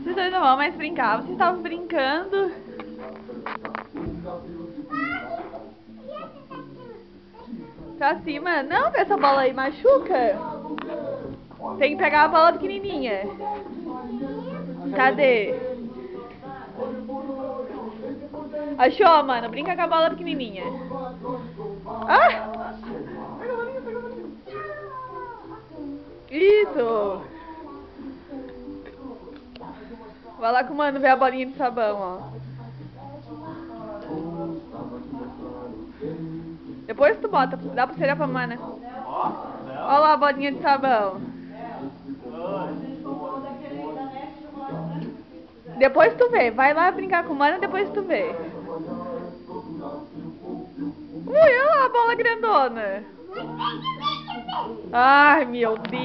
Vocês dois não vão mais brincar. Vocês estavam brincando. Pra cima. Não, essa bola aí machuca. Tem que pegar a bola pequenininha. Cadê? Achou, mano? Brinca com a bola pequenininha. Ah! Isso! Vai lá com o mano ver a bolinha de sabão, ó. Depois tu bota, dá pra tirar pra mana. Olha lá a bolinha de sabão. Depois tu vê, vai lá brincar com o mano, depois tu vê. Ui, olha lá a bola grandona. Ai, meu Deus.